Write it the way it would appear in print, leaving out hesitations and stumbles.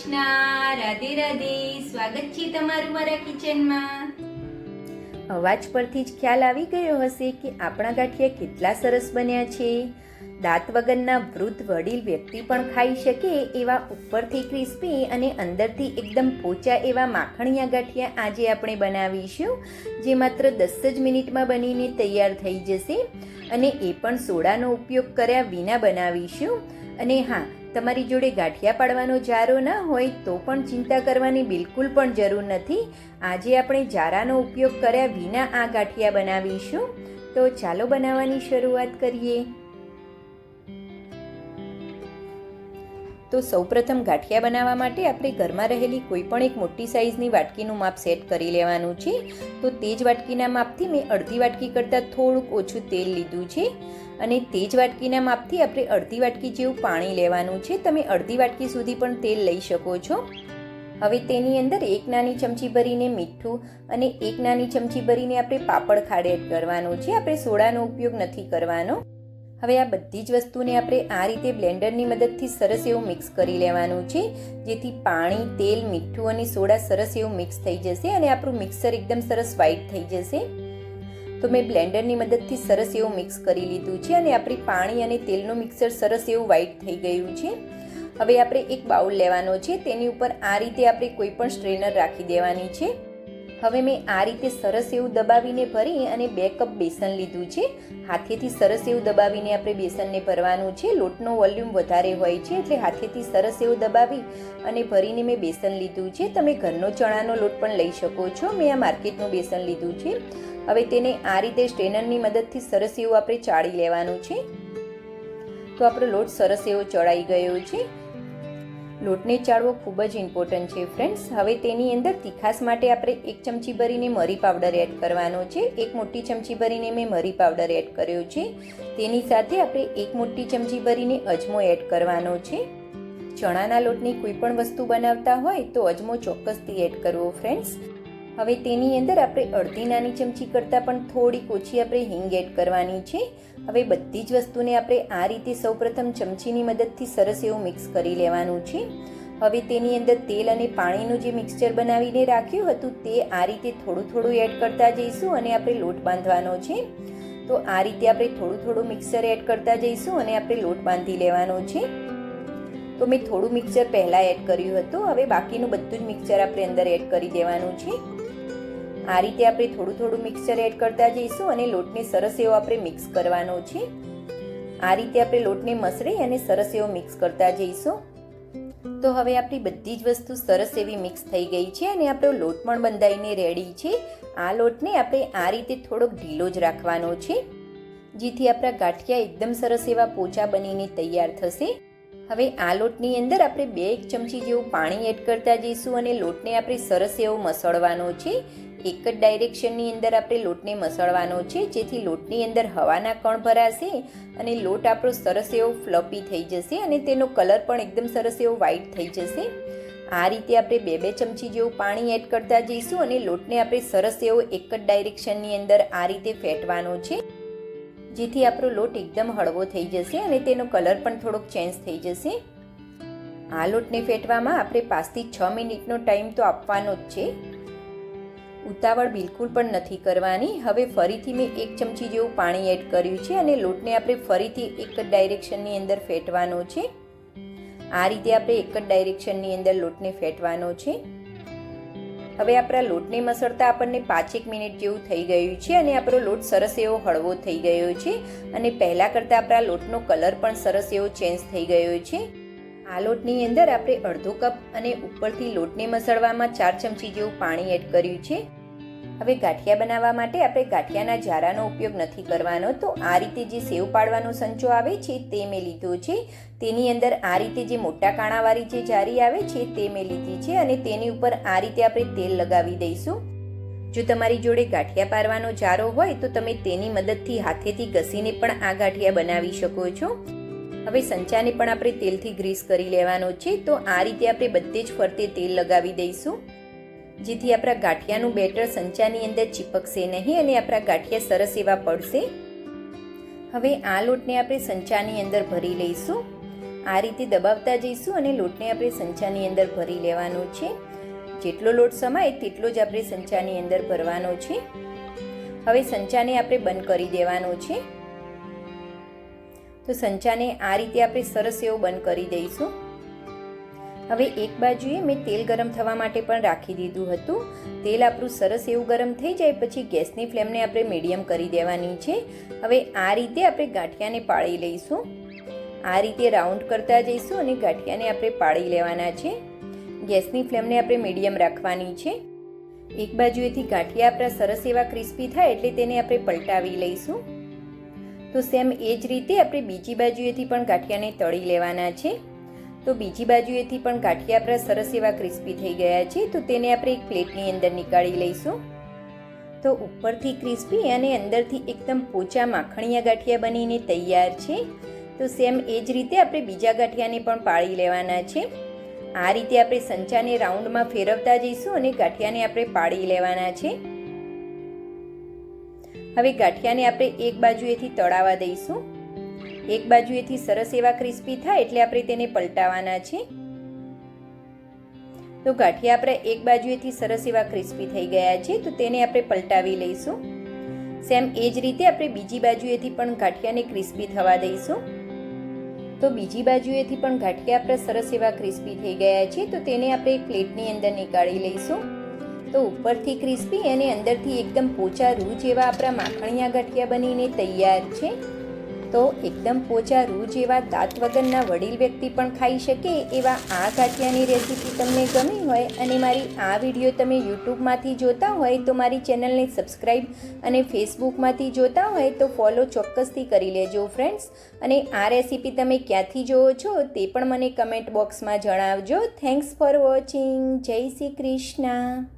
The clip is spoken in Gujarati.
કૃષ્ણ, રાધે રાધે. સ્વાગત છે તમારું મારા કિચનમાં. અવાજ પરથી જ ખ્યાલ આવી ગયો હશે કે આપણા ગાંઠિયા કેટલા સરસ બન્યા છે. દાંત વગરના વૃદ્ધ વડીલ વ્યક્તિ પણ ખાઈ શકે એવા ઉપરથી ક્રિસ્પી અને અંદરથી એકદમ પોચા એવા માખણિયા ગાંઠિયા આજે આપણે બનાવીશું, જે માત્ર 10 જ મિનિટમાં બનીને તૈયાર થઈ જશે અને એ પણ સોડાનો ઉપયોગ કર્યા વિના બનાવીશું. અને હા, તમારી જોડે ગાંઠિયા પાડવાનો જારો ના હોય તો પણ ચિંતા કરવાની બિલકુલ પણ જરૂર નથી. આજે આપણે જારાનો ઉપયોગ કર્યા વિના આ ગાંઠિયા બનાવીશું. તો ચાલો બનાવવાની શરૂઆત કરીએ. તો સૌપ્રથમ ગાંઠિયા બનાવવા માટે આપણે ઘરમાં રહેલી કોઈ પણ એક મોટી સાઇઝની વાટકીનું માપ સેટ કરી લેવાનું છે. તો તે જ વાટકીના માપથી મેં અડધી વાટકી કરતાં થોડુંક ઓછું તેલ લીધું છે અને તે જ વાટકીના માપથી આપણે અડધી વાટકી જેવું પાણી લેવાનું છે. તમે અડધી વાટકી સુધી પણ તેલ લઈ શકો છો. હવે તેની અંદર એક નાની ચમચી ભરીને મીઠું અને એક નાની ચમચી ભરીને આપણે પાપડ ખાંડ એડ કરવાનો છે. આપણે સોડાનો ઉપયોગ નથી કરવાનો. હવે આ બધી જ વસ્તુને આપણે આ રીતે બ્લેન્ડરની મદદથી સરસ એવું મિક્સ કરી લેવાનું છે, જેથી પાણી, તેલ, મીઠું અને સોડા સરસ એવું મિક્સ થઈ જશે અને આપણું મિક્સર એકદમ સરસ વ્હાઈટ થઈ જશે. તો મેં બ્લેન્ડરની મદદથી સરસ એવું મિક્સ કરી લીધું છે અને આપણી પાણી અને તેલનું મિક્સર સરસ એવું વ્હાઈટ થઈ ગયું છે. હવે આપણે એક બાઉલ લેવાનો છે, તેની ઉપર આ રીતે આપણે કોઈ પણ સ્ટ્રેનર રાખી દેવાની છે. હવે મેં આ રીતે સરસ એવું દબાવીને ભરી અને 2 કપ બેસન લીધું છે. હાથેથી સરસ એવું દબાવીને આપણે બેસનને ભરવાનું છે. લોટનો વોલ્યુમ વધારે હોય છે એટલે હાથેથી સરસ એવું દબાવી અને ભરીને મેં બેસન લીધું છે. તમે ઘરનો ચણાનો લોટ પણ લઈ શકો છો. મેં આ માર્કેટનું બેસન લીધું છે. હવે તેને આ રીતે સ્ટ્રેનરની મદદથી સરસ એવું આપણે ચાળી લેવાનું છે. તો આપણો લોટ સરસ એવો ચડાઈ ગયો છે. લોટને ચાળવો ખૂબ જ ઇમ્પોર્ટન્ટ છે ફ્રેન્ડ્સ. હવે તેની અંદર તીખાસ માટે આપણે 1 ચમચી ભરીને મરી પાવડર એડ કરવાનો છે. 1 મોટી ચમચી ભરીને મેં મરી પાવડર એડ કર્યો છે. તેની સાથે આપણે 1 મોટી ચમચી ભરીને અજમો એડ કરવાનો છે. ચણાના લોટની કોઈ પણ વસ્તુ બનાવતા હોય તો અજમો ચોક્કસથી એડ કરવો ફ્રેન્ડ્સ. હવે તેની અંદર આપણે અડધી નાની ચમચી કરતાં પણ થોડીક ઓછી આપણે હિંગ એડ કરવાની છે. હવે બધી જ વસ્તુને આપણે આ રીતે સૌપ્રથમ ચમચીની મદદથી સરસ એવું મિક્સ કરી લેવાનું છે. હવે તેની અંદર તેલ અને પાણીનું જે મિક્સચર બનાવીને રાખ્યું હતું તે આ રીતે થોડું થોડું એડ કરતા જઈશું અને આપણે લોટ બાંધવાનો છે. તો આ રીતે આપણે થોડું થોડું મિક્સચર એડ કરતા જઈશું અને આપણે લોટ બાંધી લેવાનો છે. તો મેં થોડું મિક્સચર પહેલાં એડ કર્યું હતું. હવે બાકીનું બધું જ મિક્સચર આપણે અંદર એડ કરી દેવાનું છે. આ રીતે આપણે થોડું થોડું મિક્સચર એડ કરતા જઈશું અને લોટને સરસ એવો આપણે મિક્સ કરવાનો છે. આ રીતે આપણે લોટને મસળી અને સરસ એવો મિક્સ કરતા જઈશું. તો હવે આપણી બધી જ વસ્તુ સરસ એવી મિક્સ થઈ ગઈ છે અને આપણો લોટ પણ બંધાઈને રેડી છે. આ લોટને આપણે આ રીતે થોડોક ઢીલો જ રાખવાનો છે, જેથી આપણા ગાંઠિયા એકદમ સરસ એવા પોચા બનીને તૈયાર થશે. હવે આ લોટની અંદર આપણે 2 ચમચી જેવું પાણી એડ કરતા જઈશું અને લોટને આપણે સરસ એવો મસળવાનો છે. એક જ ડાયરેક્શનની અંદર આપણે લોટને મસળવાનો છે, જેથી લોટની અંદર હવાના કણ ભરાશે અને લોટ આપણો સરસ એવો ફ્લફી થઈ જશે અને તેનો કલર પણ એકદમ સરસ એવો વ્હાઈટ થઈ જશે. આ રીતે આપણે 2 ચમચી જેવું પાણી એડ કરતા જઈશું અને લોટને આપણે સરસ એવો એક જ ડાયરેક્શનની અંદર આ રીતે ફેટવાનો છે, જેથી આપણો લોટ એકદમ હળવો થઈ જશે અને તેનો કલર પણ થોડોક ચેન્જ થઈ જશે. આ લોટને ફેટવામાં આપણે 5 થી 6 મિનિટનો ટાઈમ તો આપવાનો જ છે. ઉતાવળ બિલકુલ પણ નથી કરવાની. હવે ફરીથી મેં 1 ચમચી જેવું પાણી એડ કર્યું છે અને લોટને આપણે ફરીથી એક જ ડાયરેક્શનની અંદર ફેટવાનો છે. આ રીતે આપણે એક જ ડાયરેક્શનની અંદર લોટને ફેટવાનો છે. હવે આપણા લોટને મસળતા આપણને 5-1 મિનિટ જેવું થઈ ગયું છે અને આપણો લોટ સરસ એવો હળવો થઈ ગયો છે અને પહેલાં કરતાં આપણા લોટનો કલર પણ સરસ એવો ચેન્જ થઈ ગયો છે. આ લોટની અંદર આપણે અડધો કપ અને ઉપરથી લોટને મસળવામાં 4 ચમચી જેવું પાણી એડ કર્યું છે. હવે ગાંઠિયા બનાવવા માટે આપણે ગાંઠિયાના જારાનો ઉપયોગ નથી કરવાનો. તો આ રીતે જે સેવ પાડવાનો સંચો આવે છે તે મેં લીધો છે. તેની અંદર આ રીતે જે મોટા કાણાવાળી જે જારી આવે છે તે મેં લીધી છે અને તેની ઉપર આ રીતે આપણે તેલ લગાવી દઈશું. જો તમારી જોડે ગાંઠિયા પારવાનો જારો હોય તો તમે તેની મદદથી હાથેથી ઘસીને પણ આ ગાંઠિયા બનાવી શકો છો. હવે સંચાને પણ આપણે તેલથી ગ્રીસ કરી લેવાનો છે. તો આ રીતે આપણે બધે જ ફરતે તેલ લગાવી દઈશું, જેથી આપણા ગાંઠિયાનું બેટર સંચાની અંદર ચીપકશે નહીં અને આપણા ગાંઠિયા સરસ એવા પડશે. હવે આ લોટને આપણે સંચાની અંદર ભરી લઈશું. આ રીતે દબાવતા જઈશું અને લોટને આપણે સંચાની અંદર ભરી લેવાનો છે. જેટલો લોટ સમાય તેટલો જ આપણે સંચાની અંદર ભરવાનો છે. હવે સંચાને આપણે બંધ કરી દેવાનો છે. તો સંચાને આ રીતે આપણે સરસ એવો બંધ કરી દઈશું. હવે એક બાજુએ મેં તેલ ગરમ થવા માટે પણ રાખી દીધું હતું. તેલ આપણું સરસ એવું ગરમ થઈ જાય પછી ગેસની ફ્લેમને આપણે મીડિયમ કરી દેવાની છે. હવે આ રીતે આપણે ગાંઠિયાને પાળી લઈશું. આ રીતે રાઉન્ડ કરતા જઈશું અને ગાંઠિયાને આપણે પાળી લેવાના છે. ગેસની ફ્લેમને આપણે મીડિયમ રાખવાની છે. એક બાજુએથી ગાંઠિયા આપણા સરસ એવા ક્રિસ્પી થાય એટલે તેને આપણે પલટાવી લઈશું. તો સેમ એ જ રીતે આપણે બીજી બાજુએથી પણ ગાંઠિયાને તળી લેવાના છે. તો બીજી બાજુએથી પણ ગાંઠિયા આપણા સરસ એવા ક્રિસ્પી થઈ ગયા છે. તો તેને આપણે એક પ્લેટની અંદર નીકાળી લઈશું. તો ઉપરથી ક્રિસ્પી અને અંદરથી એકદમ પોચા માખણિયા ગાંઠિયા બનીને તૈયાર છે. તો સેમ એ જ રીતે આપણે બીજા ગાંઠિયાને પણ પાળી લેવાના છે. આ રીતે આપણે સંચાને રાઉન્ડમાં ફેરવતા જઈશું અને ગાંઠિયાને આપણે પાળી લેવાના છે. હવે ગાંઠિયાને આપણે એક બાજુએથી તળાવવા દઈશું. એક બાજુએથી સરસ એવા ક્રિસ્પી થાય એટલે આપણે તેને પલટાવવાના છે. તો ગાંઠિયા આપણે એક બાજુએથી સરસ એવા ક્રિસ્પી થઈ ગયા છે. તો તેને આપણે પલટાવી લઈશું. સેમ એ જ રીતે આપણે બીજી બાજુએથી પણ ગાંઠિયાને ક્રિસ્પી થવા દઈશું. તો બીજી બાજુએથી પણ ગાંઠિયા આપણે સરસ એવા ક્રિસ્પી થઈ ગયા છે. તો તેને આપણે એક પ્લેટની અંદર નીકાળી લઈશું. તો ઉપરથી ક્રિસ્પી અને અંદરથી એકદમ પોચા રૂ જેવા આપણા માખણિયા ગાંઠિયા બનીને તૈયાર છે. તો એકદમ પોચા રૂ જેવા દાંત વગરના વડીલ વ્યક્તિ પણ ખાઈ શકે એવા આ ગાંઠિયાની રેસીપી તમને ગમી હોય અને મારી આ વિડીયો તમે યુટ્યુબમાંથી જોતા હોય તો મારી ચેનલને સબસ્ક્રાઈબ અને ફેસબુકમાંથી જોતા હોય તો ફોલો ચોક્કસથી કરી લેજો ફ્રેન્ડ્સ. અને આ રેસીપી તમે ક્યાંથી જોવો છો તે પણ મને કમેન્ટ બોક્સમાં જણાવજો. Thanks for watching. જય શ્રી કૃષ્ણ.